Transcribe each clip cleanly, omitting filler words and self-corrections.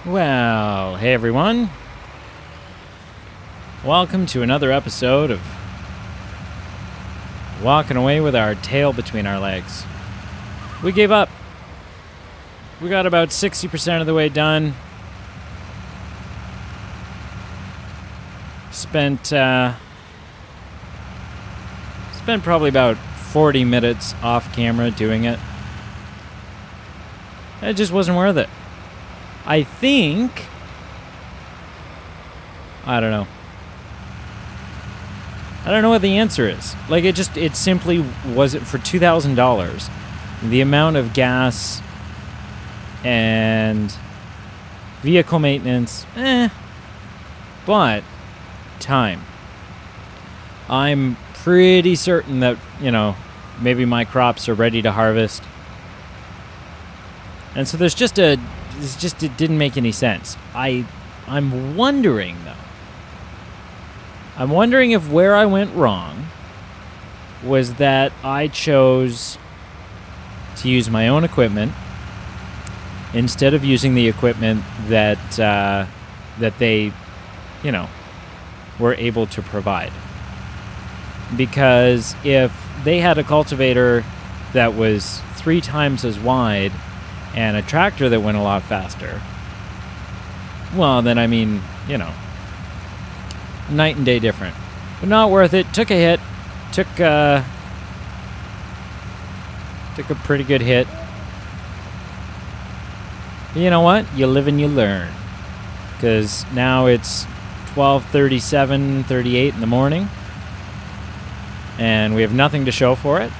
Well, hey everyone. Welcome to another episode of Walking Away with Our Tail Between Our Legs. We gave up. We got about 60% of the way done. Spent probably about 40 minutes off camera doing it. It just wasn't worth it. I don't know. I don't know what the answer is. Like, it simply wasn't for $2,000. The amount of gas and vehicle maintenance, but time. I'm pretty certain that, maybe my crops are ready to harvest. And so it didn't make any sense. I'm wondering, though. I'm wondering if where I went wrong was that I chose to use my own equipment instead of using the equipment that they, were able to provide. Because if they had a cultivator that was 3 times as wide and a tractor that went a lot faster, well, then, night and day different. But not worth it. Took a hit. Took a pretty good hit. But you know what? You live and you learn. Because now it's 12:37, 38 in the morning. And we have nothing to show for it.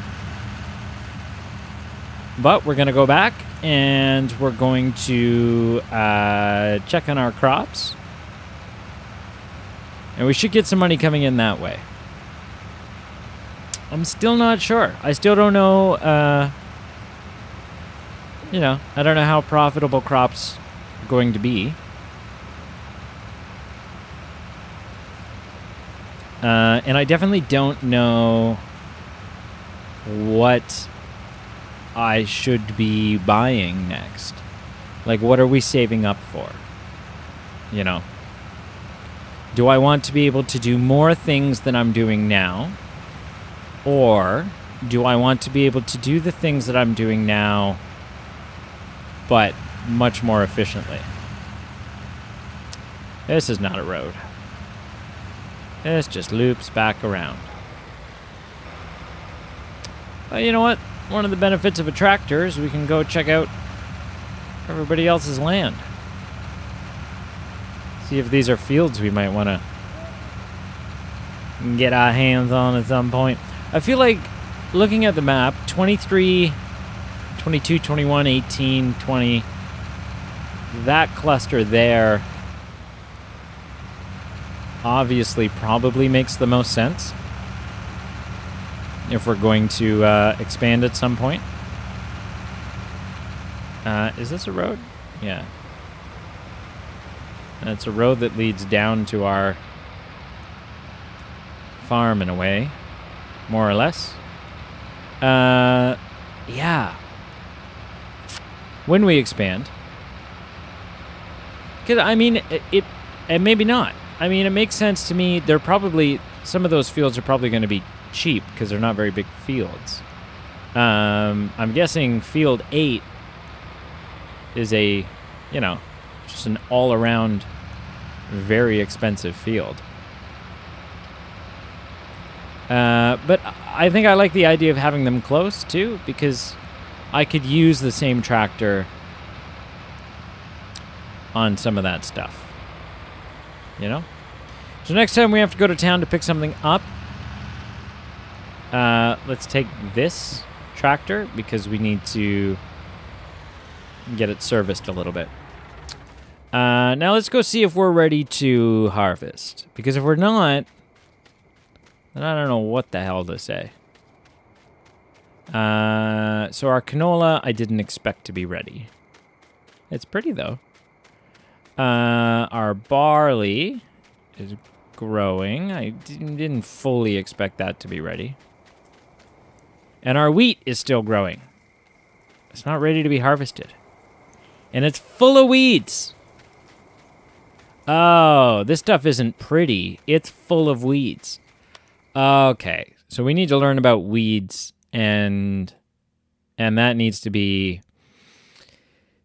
But we're going to go back and we're going to check on our crops. And we should get some money coming in that way. I'm still not sure. I still don't know, I don't know how profitable crops are going to be. And I definitely don't know what I should be buying next. Like, what are we saving up for? Do I want to be able to do more things than I'm doing now? Or do I want to be able to do the things that I'm doing now, but much more efficiently? This is not a road. This just loops back around. But you know what? One of the benefits of a tractor is we can go check out everybody else's land. See if these are fields we might want to get our hands on at some point. I feel like looking at the map, 23, 22, 21, 18, 20, that cluster there obviously probably makes the most sense if we're going to expand at some point. Is this a road? Yeah. And it's a road that leads down to our farm in a way, more or less. Yeah. When we expand. Because, and maybe not. It makes sense to me. Some of those fields are probably going to be cheap because they're not very big fields. I'm guessing field 8 is just an all-around very expensive field. But I think I like the idea of having them close, too, because I could use the same tractor on some of that stuff. So next time we have to go to town to pick something up, let's take this tractor because we need to get it serviced a little bit. Now let's go see if we're ready to harvest. Because if we're not, then I don't know what the hell to say. So our canola, I didn't expect to be ready. It's pretty, though. Our barley is growing. I didn't fully expect that to be ready. And our wheat is still growing. It's not ready to be harvested. And it's full of weeds. Oh, this stuff isn't pretty. It's full of weeds. Okay, so we need to learn about weeds, and that needs to be.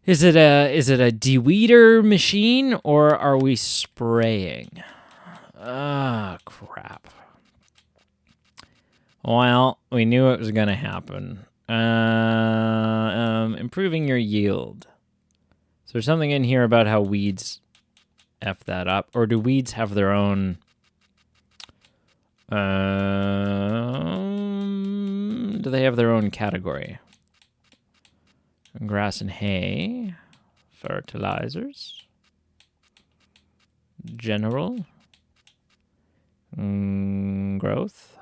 Is it a de-weeder machine, or are we spraying? Ah, crap. Well, we knew it was going to happen. Improving your yield. Is there something in here about how weeds F that up? Or do weeds have their own... do they have their own category? Grass and hay. Fertilizers. General. Growth.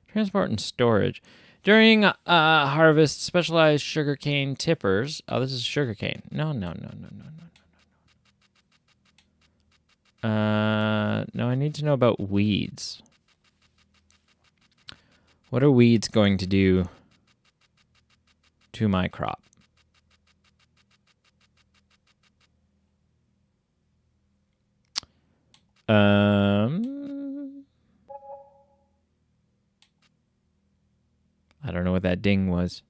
Transport and storage. During harvest, specialized sugarcane tippers. Oh, this is sugarcane. No. No, I need to know about weeds. What are weeds going to do to my crop? I don't know what that ding was.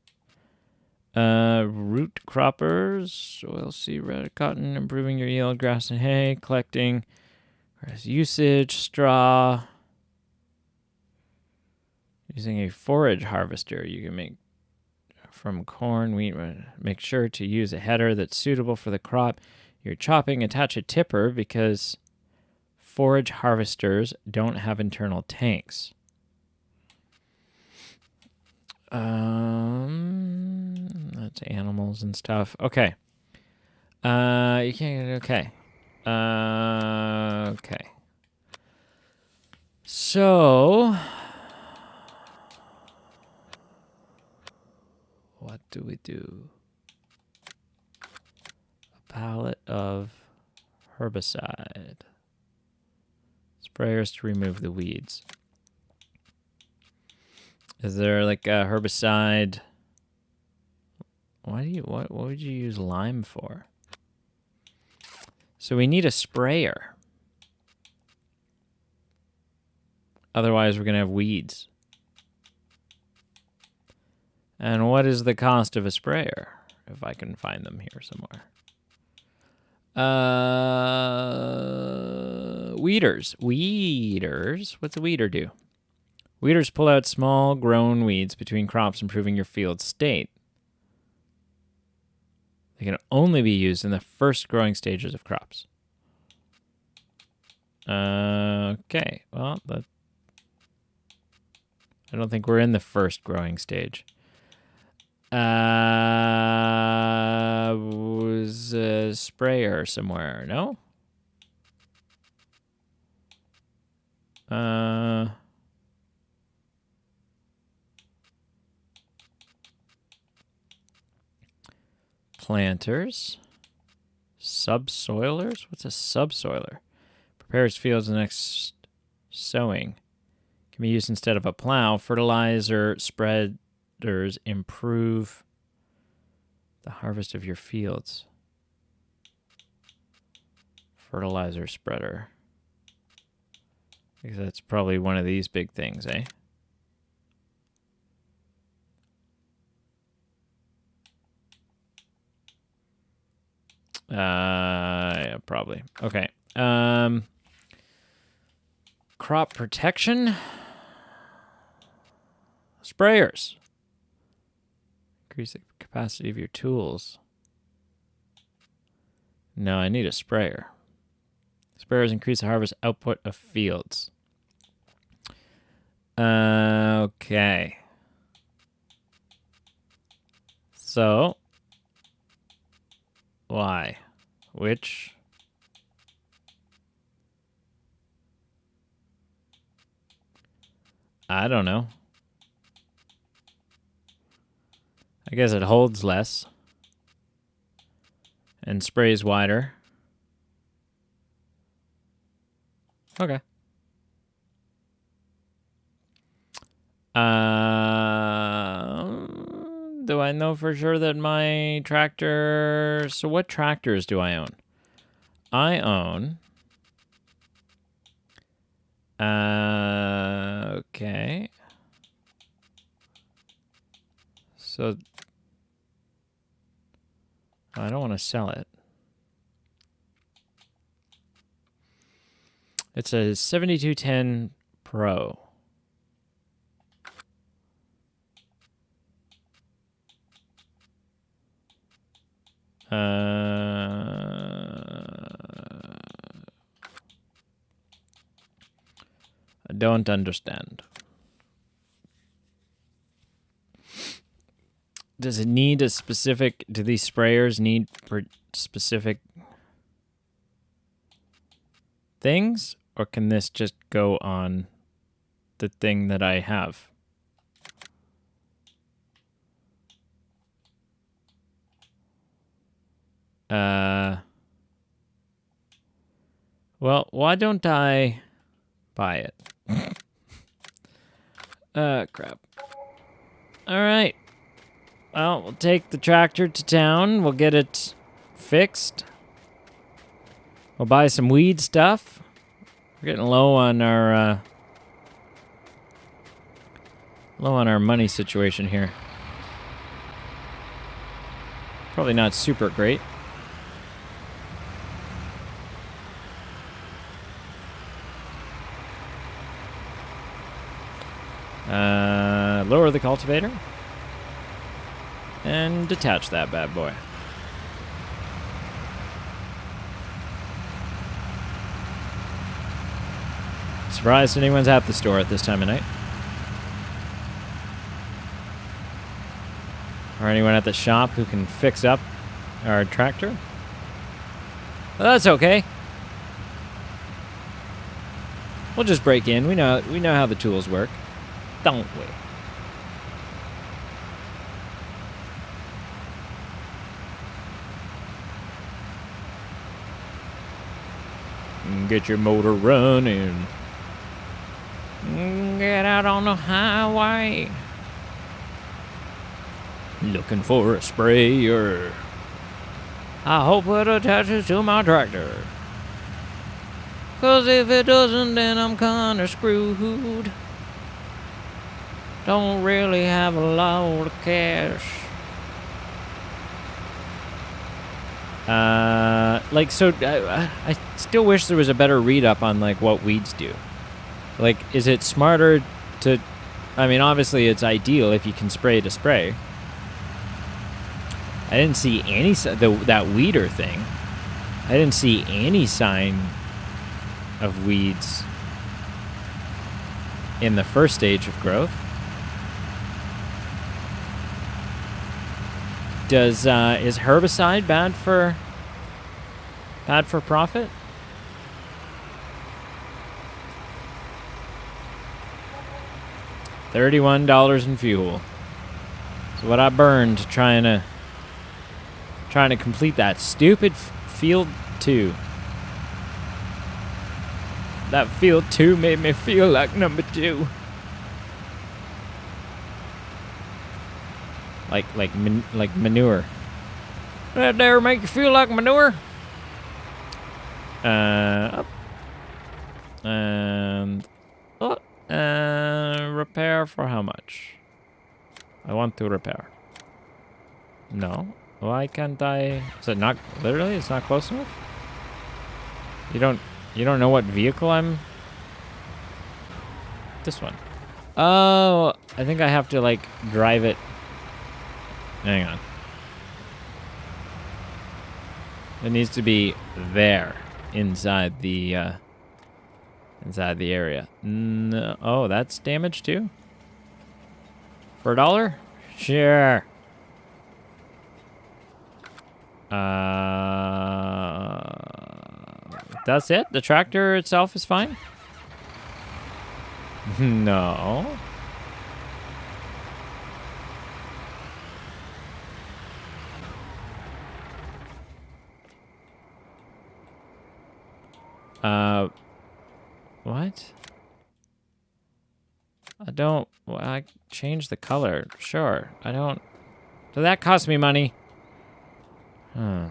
Root croppers, oilseed, red cotton, improving your yield, grass and hay, collecting, grass usage, straw. Using a forage harvester, you can make from corn, wheat. Make sure to use a header that's suitable for the crop you're chopping. Attach a tipper because forage harvesters don't have internal tanks. That's animals and stuff. Okay. You can't. Okay. Okay. So, what do we do? A pallet of herbicide. Sprayers to remove the weeds. Is there like a herbicide? What would you use lime for? So we need a sprayer. Otherwise we're going to have weeds. And what is the cost of a sprayer? If I can find them here somewhere. Weeders. Weeders. What's a weeder do? Weeders pull out small grown weeds between crops, improving your field state. They can only be used in the first growing stages of crops. Okay, well, I don't think we're in the first growing stage. Was a sprayer somewhere, no? Planters. Subsoilers? What's a subsoiler? Prepares fields the next sowing. Can be used instead of a plow. Fertilizer spreaders improve the harvest of your fields. Fertilizer spreader. I guess that's probably one of these big things, eh? Yeah, probably. Okay. Crop protection. Sprayers. Increase the capacity of your tools. No, I need a sprayer. Sprayers increase the harvest output of fields. Okay. So, why? Which? I don't know. I guess it holds less and sprays wider. Okay. Do I know for sure that my tractor... So what tractors do I own? I own... Okay. So... I don't want to sell it. It's a 7210 Pro. I don't understand. Does it need a specific... Do these sprayers need specific things? Or can this just go on the thing that I have? Well, why don't I buy it? Crap. All right. Well, we'll take the tractor to town. We'll get it fixed. We'll buy some weed stuff. We're getting low on our money situation here. Probably not super great. Lower the cultivator. And detach that bad boy. Surprised anyone's at the store at this time of night. Or anyone at the shop who can fix up our tractor. Well, that's okay. We'll just break in. We know how the tools work, don't we? Get your motor running. Get out on the highway. Looking for a sprayer. I hope it attaches to my tractor. 'Cause if it doesn't, then I'm kinda screwed. Don't really have a lot of cash. I still wish there was a better read-up on, like, what weeds do. Like, is it smarter to... I mean, obviously it's ideal if you can spray to spray. I didn't see any... that weeder thing. I didn't see any sign of weeds in the first stage of growth. Is herbicide bad for profit? $31 in fuel. So what I burned trying to complete that stupid field 2. That field 2 made me feel like number 2. Like manure. That there make you feel like manure? Up. And repair for how much? I want to repair. No. Why can't I? Is it not literally? It's not close enough? You don't know what vehicle I'm... This one. Oh, I think I have to, like, drive it. Hang on. It needs to be there, inside the area. No. Oh, that's damaged too? For $1? Sure. That's it? The tractor itself is fine? No. What? I changed the color. Sure. I don't So that cost me money. Huh.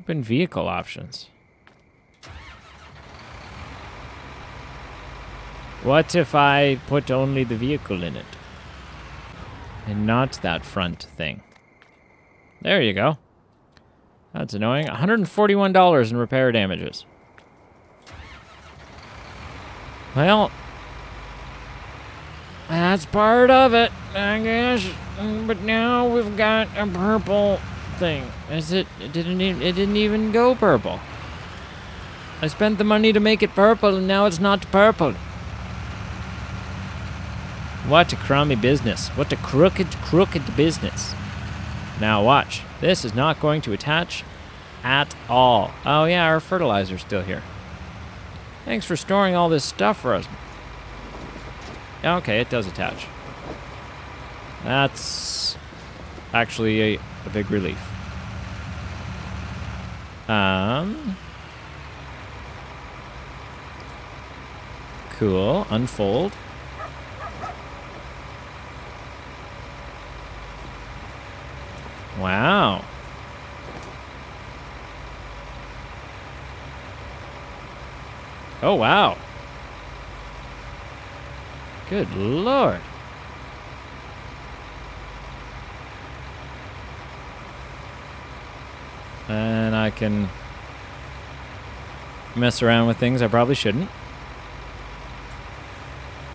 Open vehicle options. What if I put only the vehicle in it? And not that front thing. There you go. That's annoying. $141 in repair damages. Well, that's part of it, I guess. But now we've got a purple thing. It didn't even go purple. I spent the money to make it purple, and now it's not purple. What a crummy business. What a crooked business. Now watch. This is not going to attach at all. Oh yeah, our fertilizer's still here. Thanks for storing all this stuff for us. Okay, it does attach. That's actually a big relief. Cool. Unfold. Wow. Oh, wow. Good Lord. And I can mess around with things I probably shouldn't.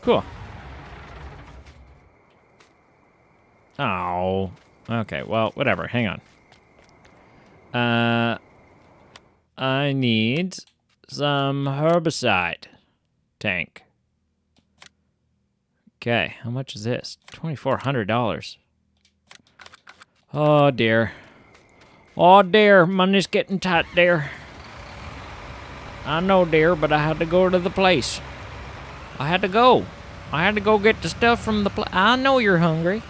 Cool. Oh. Okay, well, whatever. Hang on. I need some herbicide tank. Okay, how much is this? $2,400. Oh, dear. Oh, dear. Money's getting tight, dear. I know, dear, but I had to go to the place. I had to go. I had to go get the stuff from the place. I know you're hungry.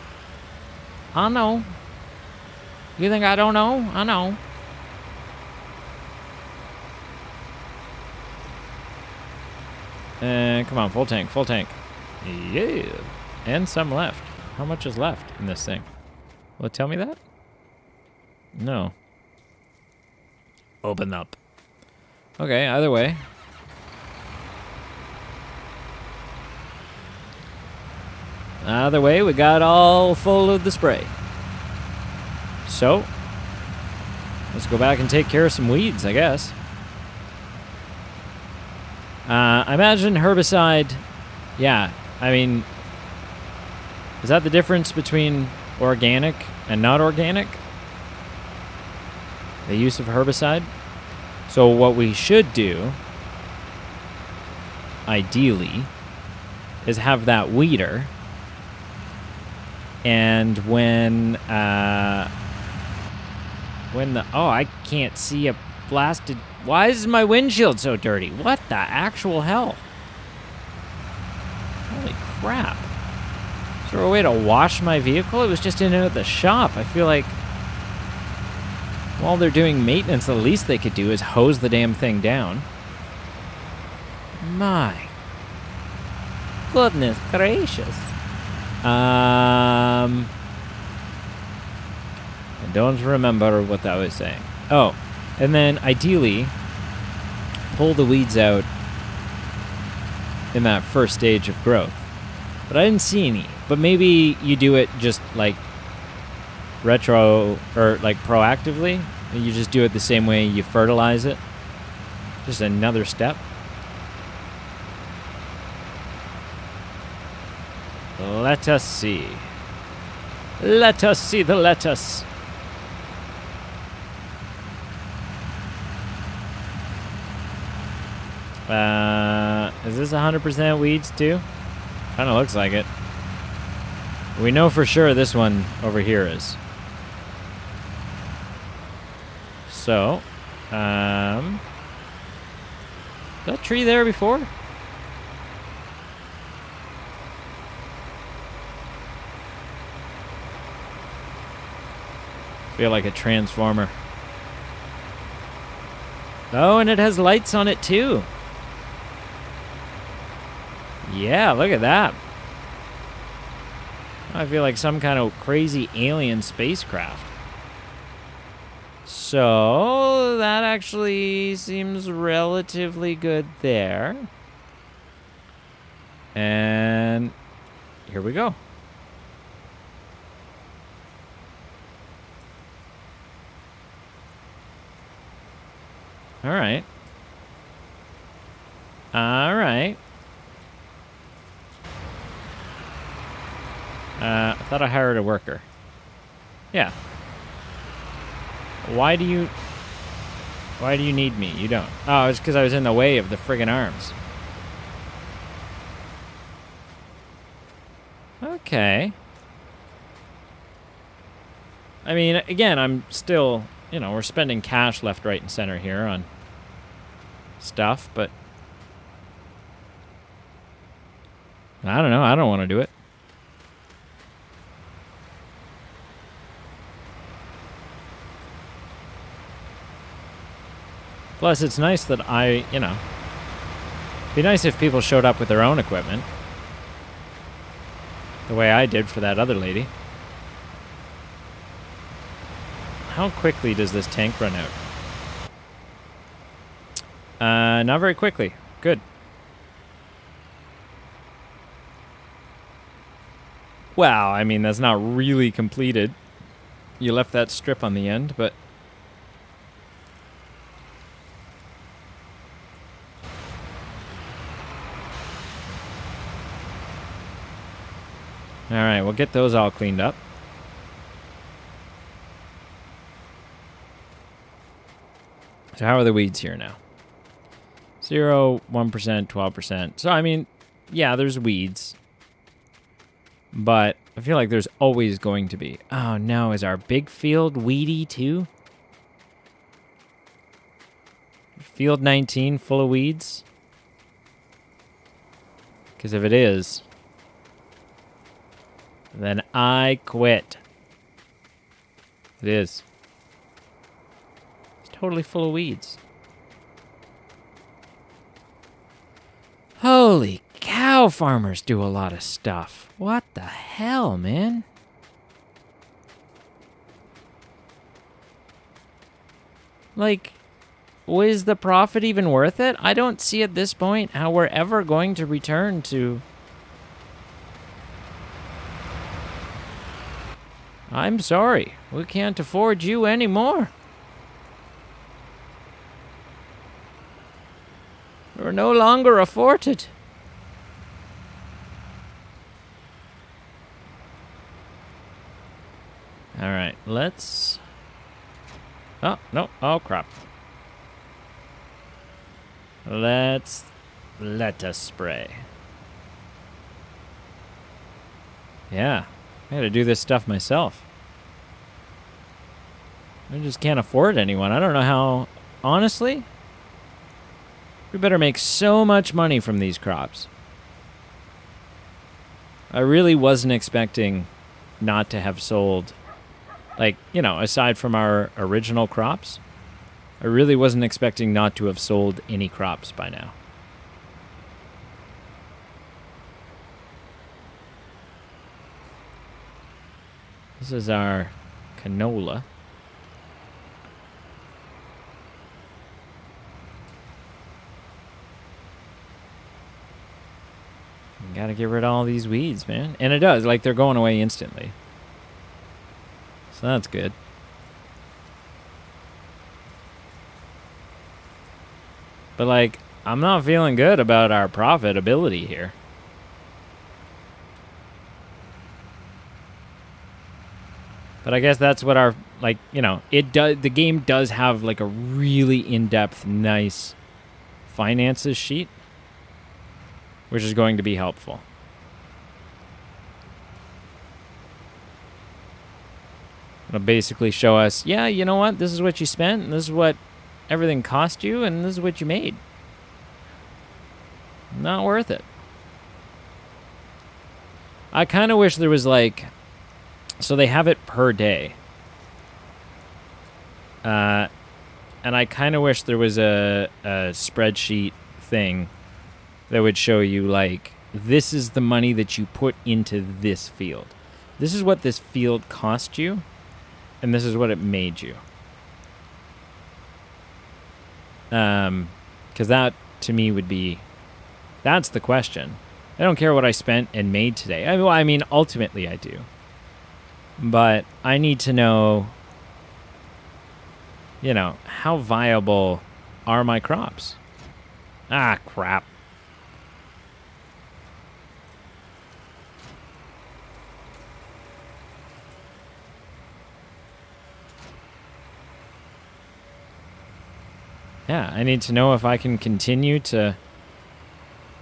I know. You think I don't know? I know. Come on, full tank, full tank. Yeah. And some left. How much is left in this thing? Will it tell me that? No. Open up. Okay, either way. Either way, we got all full of the spray. So, let's go back and take care of some weeds, I guess. I imagine herbicide, yeah, I mean, is that the difference between organic and not organic? The use of herbicide? So what we should do, ideally, is have that weeder, and when the, oh, I can't see a blasted, why is my windshield so dirty? What the actual hell? Holy crap. Is there a way to wash my vehicle? It was just in and out of the shop. I feel like while they're doing maintenance, the least they could do is hose the damn thing down. My goodness gracious. I don't remember what I was saying. Oh, and then ideally, pull the weeds out in that first stage of growth. But I didn't see any. But maybe you do it just like retro or like proactively. And you just do it the same way you fertilize it. Just another step. Let us see. Let us see the lettuce. Is this 100% weeds too? Kind of looks like it. We know for sure this one over here is. So, that tree there before? Feel like a transformer. Oh, and it has lights on it too. Yeah, look at that. I feel like some kind of crazy alien spacecraft. So that actually seems relatively good there. And here we go. All right. All right. I thought I hired a worker. Yeah. Why do you need me? You don't. Oh, it's because I was in the way of the friggin' arms. Okay. I mean, again, I'm still, you know, we're spending cash left, right, and center here on stuff, but I don't know. I don't want to do it. Plus, it's nice that you know, it'd be nice if people showed up with their own equipment. The way I did for that other lady. How quickly does this tank run out? Not very quickly. Good. Wow, I mean, that's not really completed. You left that strip on the end, but... Alright, we'll get those all cleaned up. So how are the weeds here now? 0, 1%, 12%. So, I mean, yeah, there's weeds. But I feel like there's always going to be. Oh, no, is our big field weedy too? Field 19 full of weeds? Because if it is, then I quit. It is. It's totally full of weeds. Holy cow, farmers do a lot of stuff. What the hell, man? Like, was the profit even worth it? I don't see at this point how we're ever going to return to... I'm sorry, we can't afford you anymore. We're no longer afforded. All right, let's... Oh, no, oh crap. Let us spray. Yeah, I gotta do this stuff myself. I just can't afford anyone. I don't know how, honestly, we better make so much money from these crops. I really wasn't expecting not to have sold, like, you know, aside from our original crops, I really wasn't expecting not to have sold any crops by now. This is our canola. You gotta get rid of all these weeds, man. And it does, like, they're going away instantly. So that's good. But, like, I'm not feeling good about our profitability here. But I guess that's what our, like, you know, it does. The game does have, like, a really in-depth, nice finances sheet, which is going to be helpful. It'll basically show us, yeah, you know what? This is what you spent, and this is what everything cost you, and this is what you made. Not worth it. I kind of wish there was, like... So they have it per day. And I kind of wish there was a spreadsheet thing that would show you, like, this is the money that you put into this field. This is what this field cost you, and this is what it made you. Because that, to me, would be... That's the question. I don't care what I spent and made today. I mean, ultimately I do. But I need to know, how viable are my crops? Ah, crap. Yeah, I need to know if I can continue to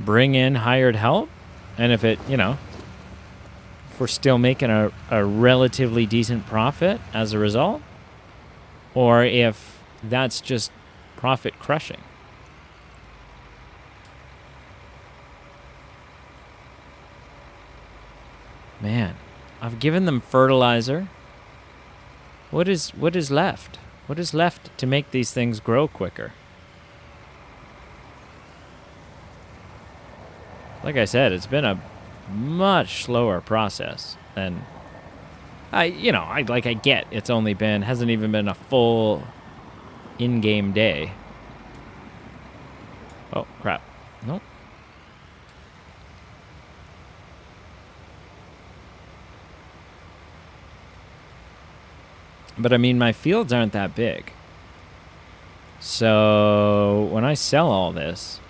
bring in hired help, and if it, if we're still making a relatively decent profit as a result, or if that's just profit crushing. Man, I've given them fertilizer. What is left? What is left to make these things grow quicker? Like I said, it's been a much slower process than I get it's only been, hasn't even been a full in-game day. Oh, crap. Nope. But I mean, my fields aren't that big. So when I sell all this,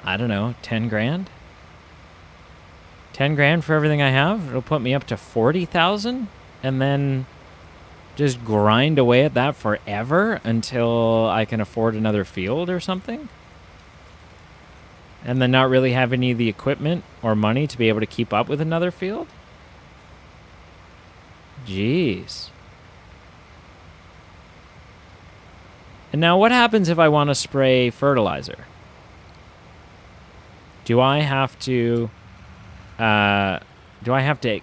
I don't know, 10 grand? 10 grand for everything I have? It'll put me up to 40,000, and then just grind away at that forever until I can afford another field or something? And then not really have any of the equipment or money to be able to keep up with another field? Jeez. And now what happens if I want to spray fertilizer? Do I have to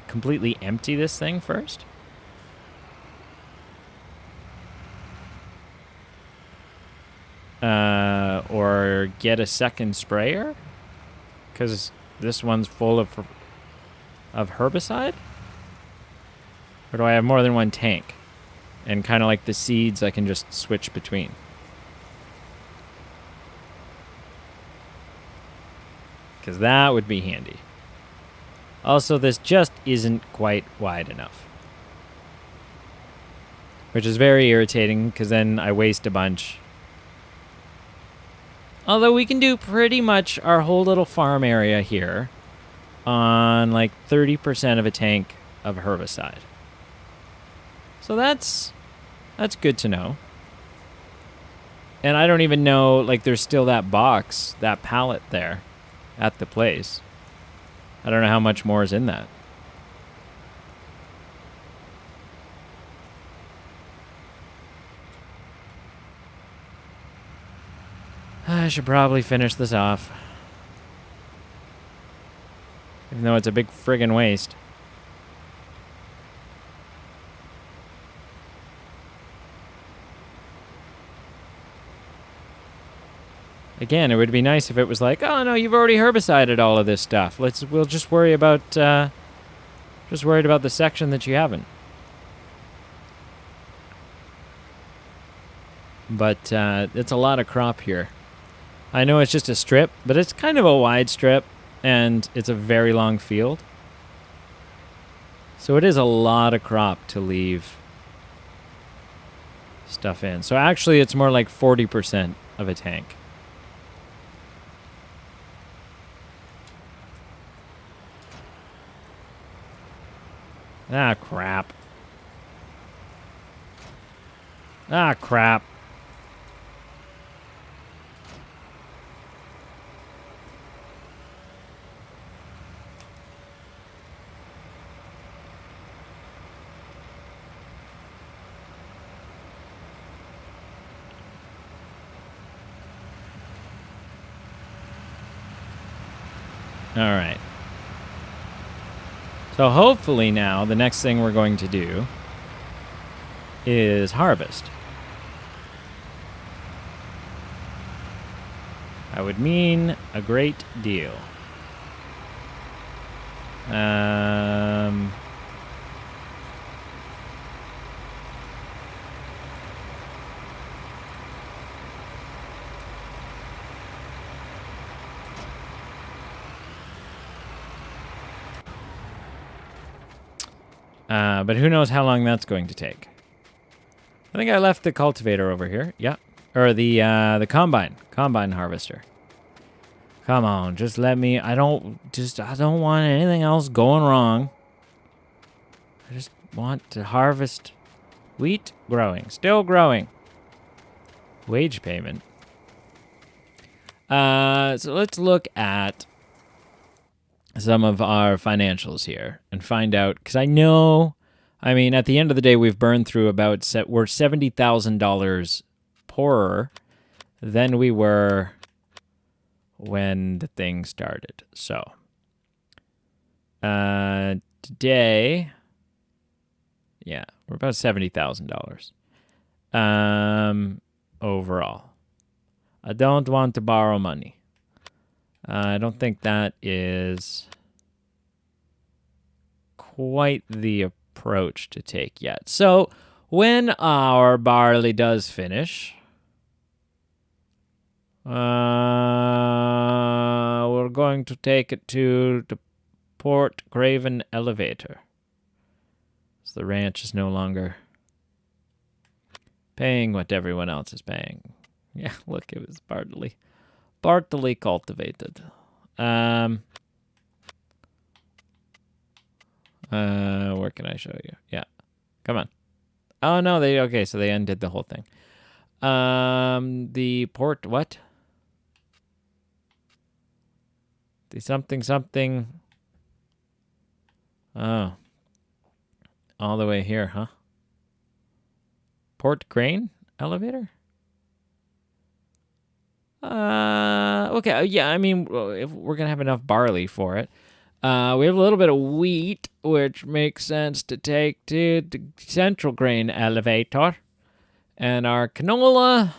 completely empty this thing first? Or get a second sprayer? Because this one's full of herbicide? Or do I have more than one tank? And kind of like the seeds, I can just switch between. Because that would be handy. Also, this just isn't quite wide enough. Which is very irritating, because then I waste a bunch. Although we can do pretty much our whole little farm area here on like 30% of a tank of herbicide. So that's good to know. And I don't even know, like, there's still that box, that pallet there at the place. I don't know how much more is in that. I should probably finish this off. Even though it's a big friggin' waste. Again, it would be nice if it was like, oh no, you've already herbicided all of this stuff. We'll just worry about the section that you haven't. But it's a lot of crop here. I know it's just a strip, but it's kind of a wide strip, and it's a very long field. So it is a lot of crop to leave stuff in. So actually, it's more like 40% of a tank. Ah, crap. Ah, crap. All right. So hopefully now the next thing we're going to do is harvest. That would mean a great deal. But who knows how long that's going to take. I think I left the cultivator over here. Yeah. Or the combine harvester. Come on, just let me. I don't want anything else going wrong. I just want to harvest wheat. Still growing. Wage payment. So let's look at some of our financials here and find out, because I know, I mean, at the end of the day, we've burned through we're $70,000 poorer than we were when the thing started. So, today, yeah, we're about $70,000 overall. I don't want to borrow money. I don't think that is quite the approach to take yet. So when our barley does finish, we're going to take it to the Port Graven elevator. So the ranch is no longer paying what everyone else is paying. Yeah, look, it was partly cultivated. Where can I show you? Yeah, come on. Oh no, so they undid the whole thing. The port, what? The something. Oh, all the way here, huh? Port Crane elevator? Okay, yeah, I mean, if we're going to have enough barley for it. We have a little bit of wheat, which makes sense to take to the central grain elevator. And our canola.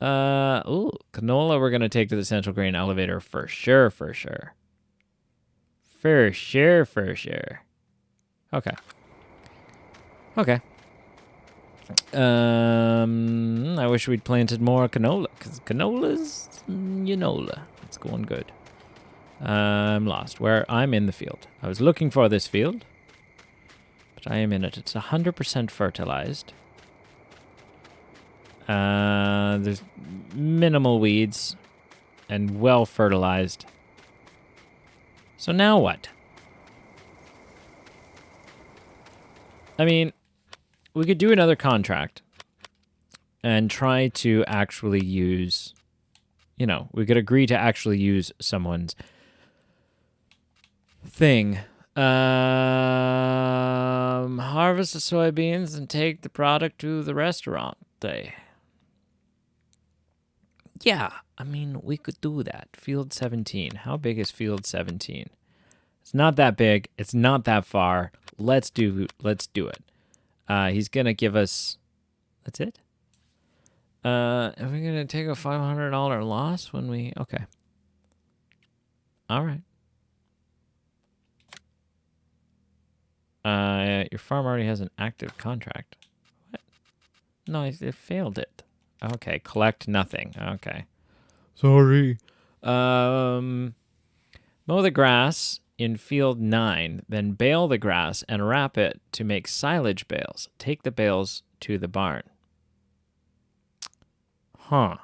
Canola we're going to take to the central grain elevator for sure. For sure. Okay. I wish we'd planted more canola, because canola's, it's going good. I'm lost. I'm in the field. I was looking for this field, but I am in it. It's 100% fertilized. There's minimal weeds and well fertilized. So now what? I mean, we could do another contract and try to actually use, we could agree to actually use someone's thing. Harvest the soybeans and take the product to the restaurant. Yeah, I mean, we could do that. Field 17. How big is Field 17? It's not that big. It's not that far. Let's do it. He's going to give us... That's it? Are we going to take a $500 loss when we... Okay. All right. Your farm already has an active contract. What? No, it failed it. Okay, collect nothing. Okay. Sorry. Mow the grass in field 9, then bale the grass and wrap it to make silage bales. Take the bales to the barn. Huh.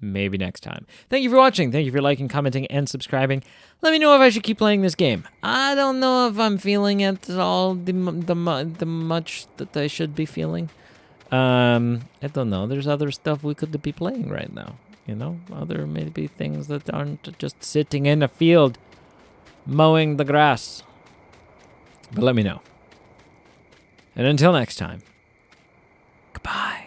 Maybe next time. Thank you for watching. Thank you for liking, commenting, and subscribing. Let me know if I should keep playing this game. I don't know if I'm feeling it all the much that I should be feeling. I don't know. There's other stuff we could be playing right now. Other maybe things that aren't just sitting in a field mowing the grass. But let me know. And until next time, goodbye.